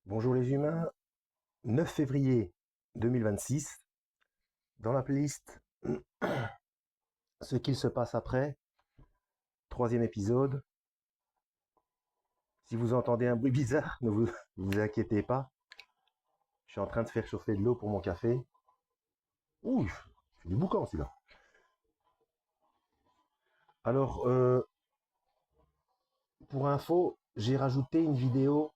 Bonjour les humains, 9 février 2026, dans la playlist Ce qu'il se passe après, troisième épisode. Si vous entendez un bruit bizarre, ne vous inquiétez pas, je suis en train de faire chauffer de l'eau pour mon café. Ouh, c'est du boucan celui-là. Alors, pour info, j'ai rajouté une vidéo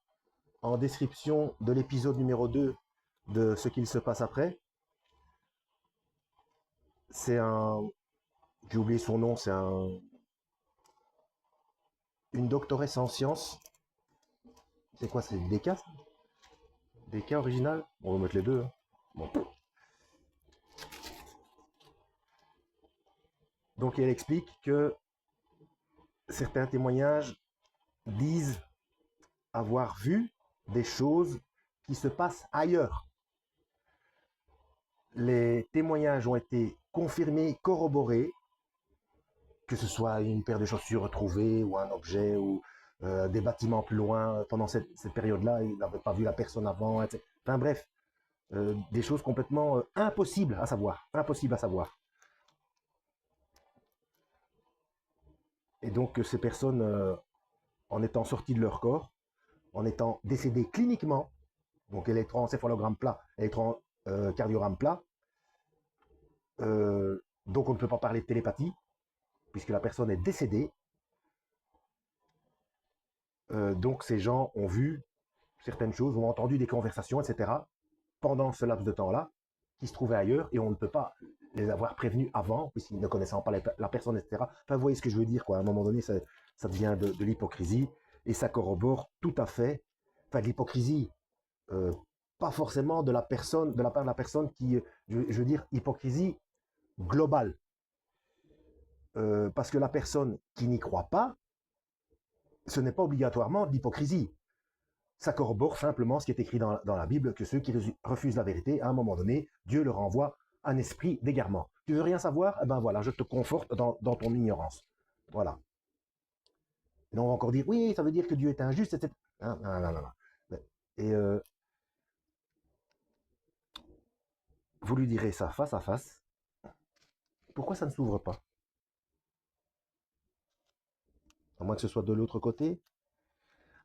en description de l'épisode numéro 2 de Ce qu'il se passe après. C'est un... J'ai oublié son nom, une doctoresse en sciences. C'est quoi, c'est des cas? Des cas original. On va mettre les deux, hein. Bon. Donc elle explique que certains témoignages disent avoir vu des choses qui se passent ailleurs. Les témoignages ont été confirmés, corroborés, que ce soit une paire de chaussures retrouvée ou un objet ou des bâtiments plus loin pendant cette période-là, il n'avait pas vu la personne avant, etc. Enfin bref, des choses complètement impossibles à savoir, impossibles à savoir. Et donc ces personnes, en étant sorties de leur corps, en étant décédées cliniquement, donc électroencéphalogramme plat, électrocardiogramme plat, donc on ne peut pas parler de télépathie, puisque la personne est décédée. Donc ces gens ont vu certaines choses, ont entendu des conversations, etc., pendant ce laps de temps-là, qui se trouvaient ailleurs, et on ne peut pas les avoir prévenus avant, puisqu'ils ne connaissant pas la personne, etc. Enfin, vous voyez ce que je veux dire, quoi. À un moment donné, ça devient de l'hypocrisie, et ça corrobore tout à fait, enfin, de l'hypocrisie, euh, pas forcément de la personne, de la part de la personne qui, je veux dire, hypocrisie globale. Parce que la personne qui n'y croit pas, ce n'est pas obligatoirement de l'hypocrisie. Ça corrobore simplement ce qui est écrit dans la Bible, que ceux qui refusent la vérité, à un moment donné, Dieu leur envoie un esprit d'égarement. Tu veux rien savoir? Eh ben voilà, je te conforte dans ton ignorance. Voilà. Et on va encore dire, oui, ça veut dire que Dieu est injuste, etc. Non, non, non, non. Et vous lui direz ça face à face. Pourquoi ça ne s'ouvre pas? À moins que ce soit de l'autre côté.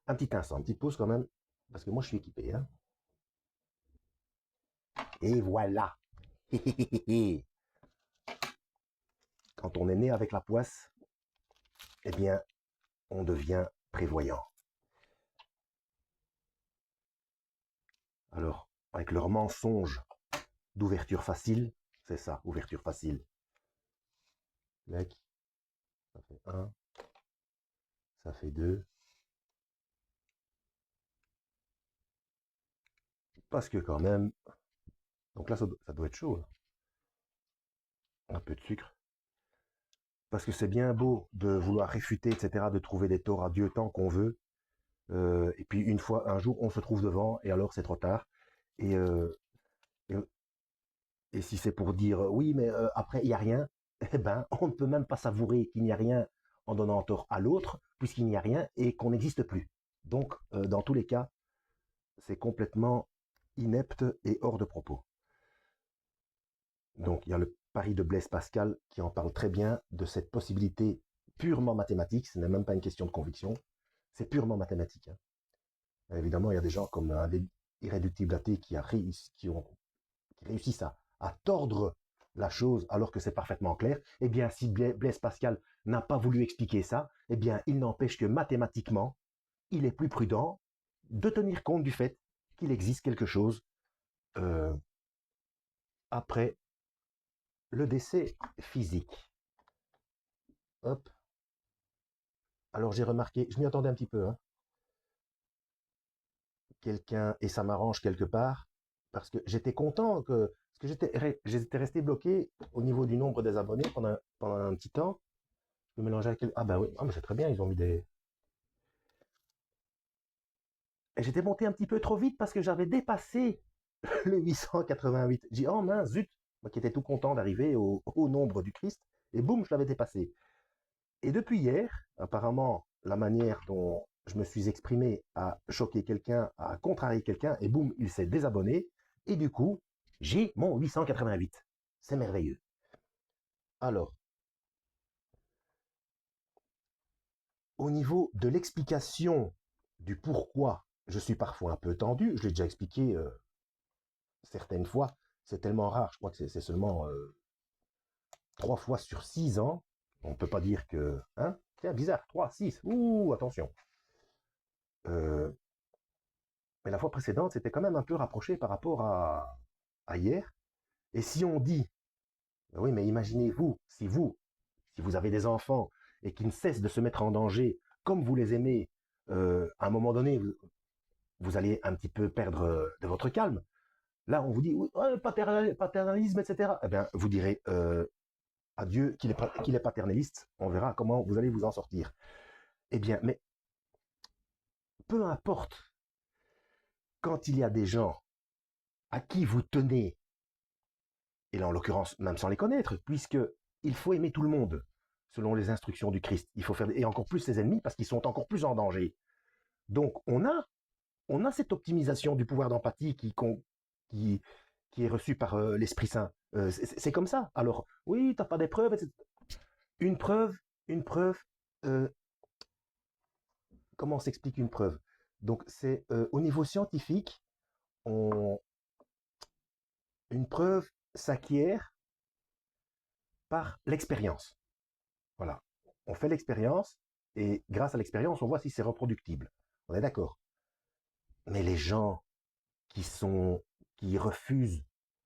Un petit instant, un petit pause quand même, parce que moi je suis équipé. Hein. Et voilà. Quand on est né avec la poisse, eh bien, on devient prévoyant. Alors, avec leur mensonge d'ouverture facile, c'est ça, ouverture facile. Mec, ça fait un, ça fait deux. Parce que quand même, donc là, ça doit être chaud, là. Un peu de sucre. Parce que c'est bien beau de vouloir réfuter, etc., de trouver des torts à Dieu tant qu'on veut. Et puis une fois, un jour, on se trouve devant, et alors c'est trop tard. Et, et, et si c'est pour dire oui, mais après il n'y a rien, eh ben on ne peut même pas savourer qu'il n'y a rien en donnant tort à l'autre, puisqu'il n'y a rien et qu'on n'existe plus. Donc, dans tous les cas, c'est complètement inepte et hors de propos. Donc, il y a le pari de Blaise Pascal qui en parle très bien de cette possibilité purement mathématique. Ce n'est même pas une question de conviction, c'est purement mathématique. Hein. Évidemment, il y a des gens comme un irréductible athée qui réussissent à tordre la chose alors que c'est parfaitement clair. Eh bien, si Blaise Pascal n'a pas voulu expliquer ça, eh bien, il n'empêche que mathématiquement, il est plus prudent de tenir compte du fait qu'il existe quelque chose euh, après le décès physique. Hop. Alors j'ai remarqué, je m'y attendais un petit peu, hein, quelqu'un, et ça m'arrange quelque part, parce que j'étais content parce que j'étais resté bloqué au niveau du nombre des abonnés pendant un petit temps. Je peux mélanger avec... Ah bah oui, ah, mais c'est très bien, ils ont mis des... Et j'étais monté un petit peu trop vite parce que j'avais dépassé le 888. J'ai dit, oh mince, zut, moi qui étais tout content d'arriver au nombre du Christ, et boum, je l'avais dépassé. Et depuis hier, apparemment, la manière dont je me suis exprimé à choquer quelqu'un, à contrarier quelqu'un, et boum, il s'est désabonné, et du coup, j'ai mon 888. C'est merveilleux. Alors, au niveau de l'explication du pourquoi je suis parfois un peu tendu, je l'ai déjà expliqué certaines fois, c'est tellement rare, je crois que c'est seulement 3 fois sur 6 ans, on ne peut pas dire que... Hein, tiens, bizarre, 3, 6, ouh, attention. Euh, mais la fois précédente, c'était quand même un peu rapproché par rapport à hier. Et si on dit, ben oui, mais imaginez-vous, si vous avez des enfants et qui ne cessent de se mettre en danger, comme vous les aimez, à un moment donné, vous allez un petit peu perdre de votre calme. Là, on vous dit, oui, ouais, paternalisme, etc. Eh bien, vous direz, adieu, qu'il est paternaliste, on verra comment vous allez vous en sortir. Eh bien, mais peu importe, quand il y a des gens à qui vous tenez, et là en l'occurrence même sans les connaître, puisque il faut aimer tout le monde, selon les instructions du Christ. Il faut faire, et encore plus ses ennemis, parce qu'ils sont encore plus en danger. Donc on a cette optimisation du pouvoir d'empathie qui, qui est reçue par l'Esprit Saint. C'est comme ça. Alors, oui, t'as pas des preuves, etc. Une preuve, une preuve, euh, comment s'explique une preuve? Donc, c'est au niveau scientifique, on, une preuve s'acquiert par l'expérience. Voilà. On fait l'expérience et grâce à l'expérience, on voit si c'est reproductible. On est d'accord. Mais les gens qui sont, qui refusent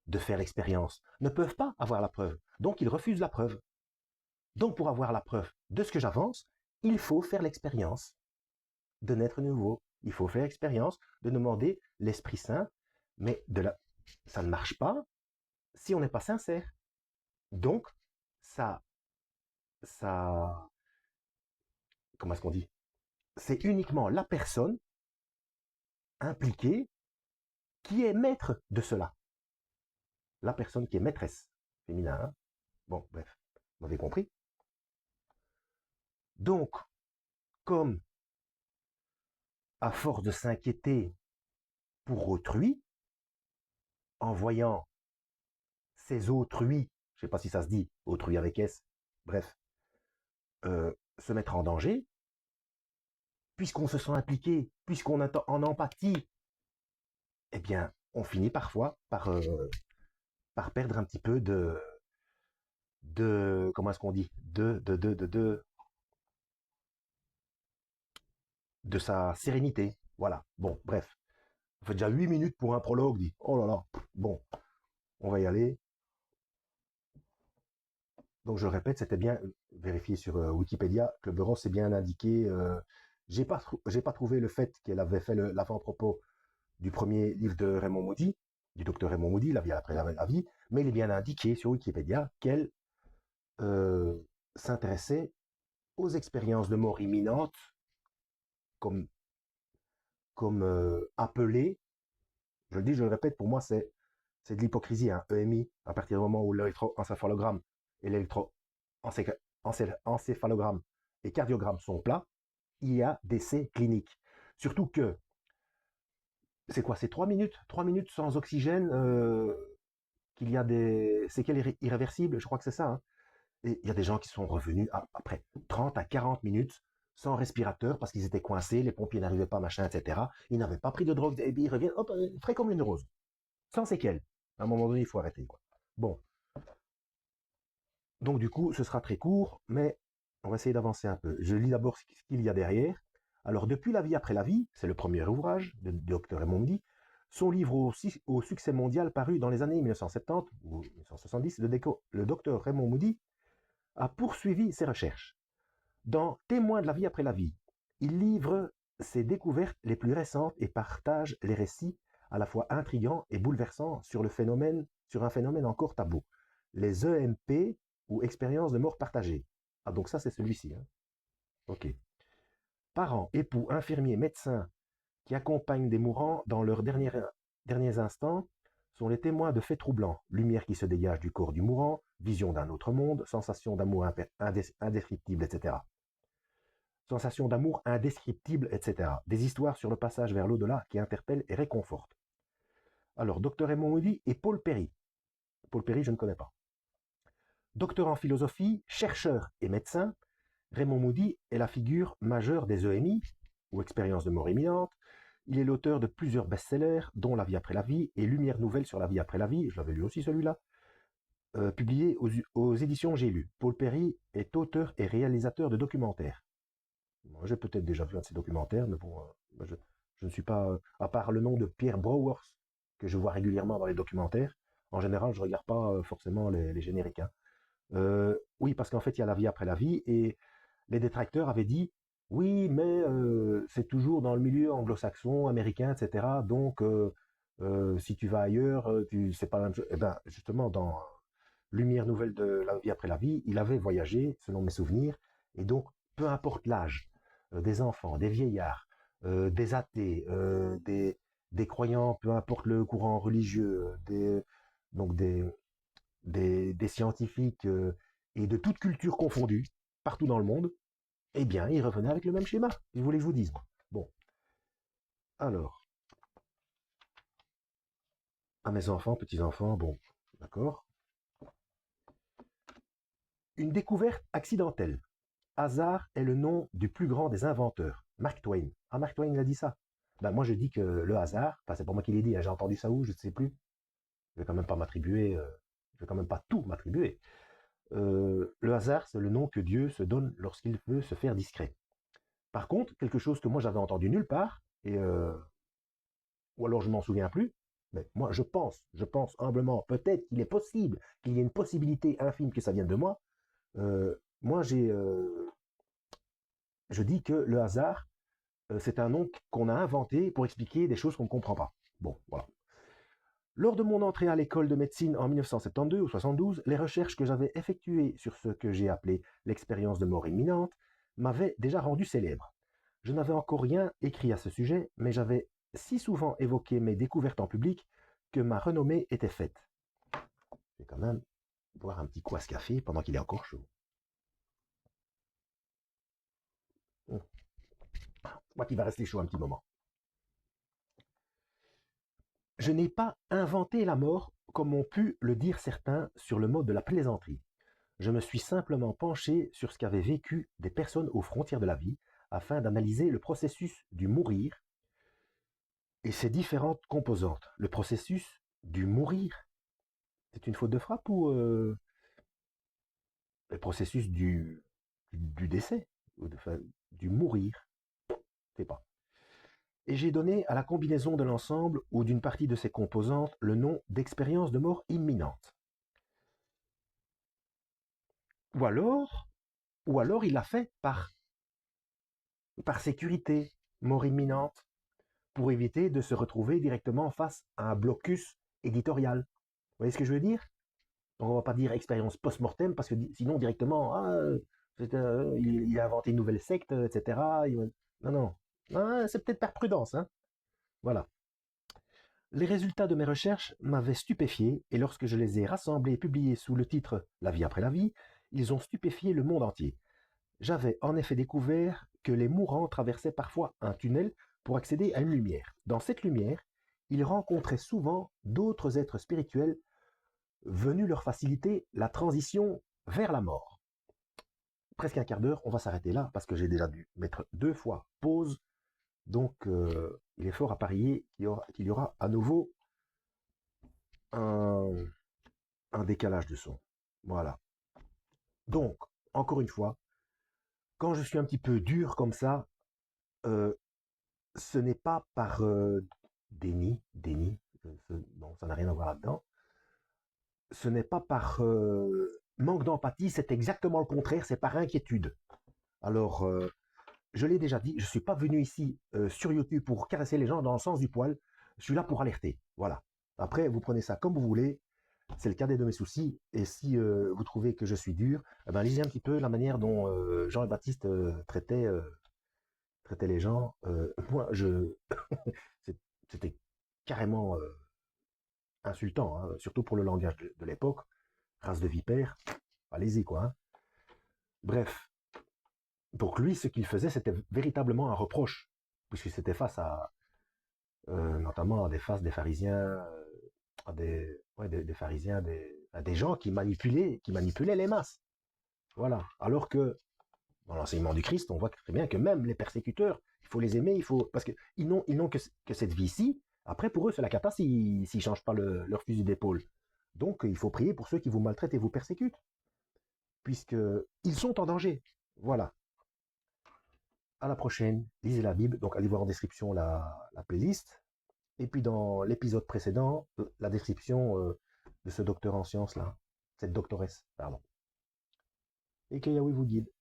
de faire l'expérience ne peuvent pas avoir la preuve. Donc, ils refusent la preuve. Donc, pour avoir la preuve de ce que j'avance, il faut faire l'expérience de naître nouveau. Il faut faire l'expérience de demander l'Esprit Saint, mais ça ne marche pas si on n'est pas sincère. Donc, ça, ça, comment est-ce qu'on dit? C'est uniquement la personne impliquée qui est maître de cela. La personne qui est maîtresse, féminin. Hein. Bon, bref, vous avez compris. Donc, comme à force de s'inquiéter pour autrui, en voyant ces autrui, je ne sais pas si ça se dit, autrui avec S, bref, se mettre en danger, puisqu'on se sent impliqué, puisqu'on est en empathie, eh bien, on finit parfois par perdre un petit peu comment est-ce qu'on dit, de sa sérénité. Voilà. Bon, bref. On fait déjà 8 minutes pour un prologue, dit. Oh là là. Bon, on va y aller. Donc je le répète, c'était bien vérifié sur Wikipédia que Burroughs est bien indiqué. J'ai pas trouvé le fait qu'elle avait fait l'avant-propos du premier livre de Raymond Moody, du docteur Raymond Moody, La vie après la vie, mais il est bien indiqué sur Wikipédia qu'elle euh, s'intéressait aux expériences de mort imminente comme, comme appelées. Je le dis, je le répète, pour moi c'est de l'hypocrisie, hein, EMI, à partir du moment où l'électroencéphalogramme et l'électroencéphalogramme et cardiogramme sont plats, il y a décès clinique. Surtout que, c'est quoi, c'est 3 minutes sans oxygène, qu'il y a des séquelles irréversibles, je crois que c'est ça. Hein. Et il y a des gens qui sont revenus après 30 à 40 minutes sans respirateur parce qu'ils étaient coincés, les pompiers n'arrivaient pas, machin, etc. Ils n'avaient pas pris de drogue, et puis ils reviennent, hop, frais comme une rose, sans séquelles. À un moment donné, il faut arrêter. Quoi. Bon, donc du coup, ce sera très court, mais on va essayer d'avancer un peu. Je lis d'abord ce qu'il y a derrière. Alors, Depuis la vie après la vie, c'est le premier ouvrage de Dr. Raymond Moody, son livre au succès mondial paru dans les années 1970 ou 1970, le Dr. Raymond Moody a poursuivi ses recherches. Dans Témoins de la vie après la vie, il livre ses découvertes les plus récentes et partage les récits à la fois intrigants et bouleversants sur un phénomène encore tabou, les EMP ou expériences de mort partagée. Ah donc ça c'est celui-ci. Hein. Ok. Parents, époux, infirmiers, médecins qui accompagnent des mourants dans leurs derniers instants sont les témoins de faits troublants. Lumière qui se dégage du corps du mourant, vision d'un autre monde, sensation d'amour indescriptible, etc. sensation d'amour indescriptible, etc. Des histoires sur le passage vers l'au-delà qui interpellent et réconfortent. Alors, Dr Raymond Moody et Paul Perry. Paul Perry, je ne connais pas. Docteur en philosophie, chercheur et médecin, Raymond Moody est la figure majeure des EMI, ou expériences de mort imminente. Il est l'auteur de plusieurs best-sellers, dont La vie après la vie et Lumière nouvelle sur la vie après la vie, je l'avais lu aussi celui-là, publié aux éditions J'ai lu. Paul Perry est auteur et réalisateur de documentaires. Moi, j'ai peut-être déjà vu un de ces documentaires, mais bon, je ne suis pas, à part le nom de Pierre Browers, que je vois régulièrement dans les documentaires, en général, je ne regarde pas forcément les génériques. Hein. Oui, parce qu'en fait, il y a la vie après la vie, et les détracteurs avaient dit, oui, mais c'est toujours dans le milieu anglo-saxon, américain, etc. Donc, si tu vas ailleurs, c'est pas la même chose. Eh ben, justement, dans Lumière nouvelle de la vie après la vie, il avait voyagé, selon mes souvenirs, et donc, peu importe l'âge, des enfants, des vieillards, des athées, des croyants, peu importe le courant religieux, donc des scientifiques et de toute culture confondue, partout dans le monde, eh bien, ils revenaient avec le même schéma. Je voulais que je vous dise. Bon, alors, à mes enfants, petits-enfants, bon, d'accord. Une découverte accidentelle. Hasard est le nom du plus grand des inventeurs. Mark Twain. Ah, Mark Twain, il a dit ça. Ben, moi, je dis que le hasard, enfin, c'est pas moi qui l'ai dit, hein, j'ai entendu ça où, je ne sais plus. Je vais quand même pas m'attribuer, je vais quand même pas tout m'attribuer. Le hasard, c'est le nom que Dieu se donne lorsqu'il veut se faire discret. Par contre, quelque chose que moi j'avais entendu nulle part, ou alors je m'en souviens plus, mais moi je pense humblement, peut-être qu'il est possible, qu'il y ait une possibilité infime que ça vienne de moi. Moi je dis que le hasard, c'est un nom qu'on a inventé pour expliquer des choses qu'on ne comprend pas. Bon, voilà. Lors de mon entrée à l'école de médecine en 1972 ou 72, les recherches que j'avais effectuées sur ce que j'ai appelé l'expérience de mort imminente m'avaient déjà rendu célèbre. Je n'avais encore rien écrit à ce sujet, mais j'avais si souvent évoqué mes découvertes en public que ma renommée était faite. Je vais quand même boire un petit coup à ce café pendant qu'il est encore chaud. Moi qui va rester chaud un petit moment. Je n'ai pas inventé la mort, comme ont pu le dire certains sur le mode de la plaisanterie. Je me suis simplement penché sur ce qu'avaient vécu des personnes aux frontières de la vie afin d'analyser le processus du mourir et ses différentes composantes. Le processus du mourir, c'est une faute de frappe ou le processus du décès, ou du mourir, je sais pas. Et j'ai donné à la combinaison de l'ensemble ou d'une partie de ses composantes le nom d'expérience de mort imminente. Ou alors, ou alors il l'a fait par sécurité, mort imminente, pour éviter de se retrouver directement face à un blocus éditorial. Vous voyez ce que je veux dire? Donc on ne va pas dire expérience post-mortem, parce que sinon directement, il a inventé une nouvelle secte, etc. Non, non. Ah, c'est peut-être par prudence. Hein. Voilà. Les résultats de mes recherches m'avaient stupéfié, et lorsque je les ai rassemblés et publiés sous le titre La vie après la vie, ils ont stupéfié le monde entier. J'avais en effet découvert que les mourants traversaient parfois un tunnel pour accéder à une lumière. Dans cette lumière, ils rencontraient souvent d'autres êtres spirituels venus leur faciliter la transition vers la mort. Presque un quart d'heure, on va s'arrêter là parce que j'ai déjà dû mettre 2 fois pause. Donc, il est fort à parier qu'il y aura à nouveau un, un décalage de son. Voilà. Donc, encore une fois, quand je suis un petit peu dur comme ça, euh, ce n'est pas par déni, non, ça n'a rien à voir là-dedans. Ce n'est pas par manque d'empathie, c'est exactement le contraire, c'est par inquiétude. Alors, je l'ai déjà dit, je ne suis pas venu ici sur YouTube pour caresser les gens dans le sens du poil, je suis là pour alerter. Voilà. Après, vous prenez ça comme vous voulez, c'est le cadet de mes soucis, et si vous trouvez que je suis dur, eh ben, lisez un petit peu la manière dont Jean et Baptiste traitaient les gens. Moi, c'était carrément insultant, hein, surtout pour le langage de l'époque. Race de vipère, allez-y quoi. Hein. Bref, Donc lui, ce qu'il faisait, c'était véritablement un reproche, puisque c'était face à, notamment à des pharisiens, des pharisiens, à des gens qui manipulaient les masses. Voilà. Alors que dans l'enseignement du Christ, on voit très bien que même les persécuteurs, il faut les aimer, parce qu'ils n'ont que cette vie-ci. Après, pour eux, c'est la cata s'ils ne changent pas leur fusil d'épaule. Donc, il faut prier pour ceux qui vous maltraitent et vous persécutent, puisqu'ils sont en danger. Voilà. À la prochaine. Lisez la Bible. Donc, allez voir en description la playlist. Et puis, dans l'épisode précédent, la description de ce docteur en sciences, là. Cette doctoresse, pardon. Et que Yahweh vous guide.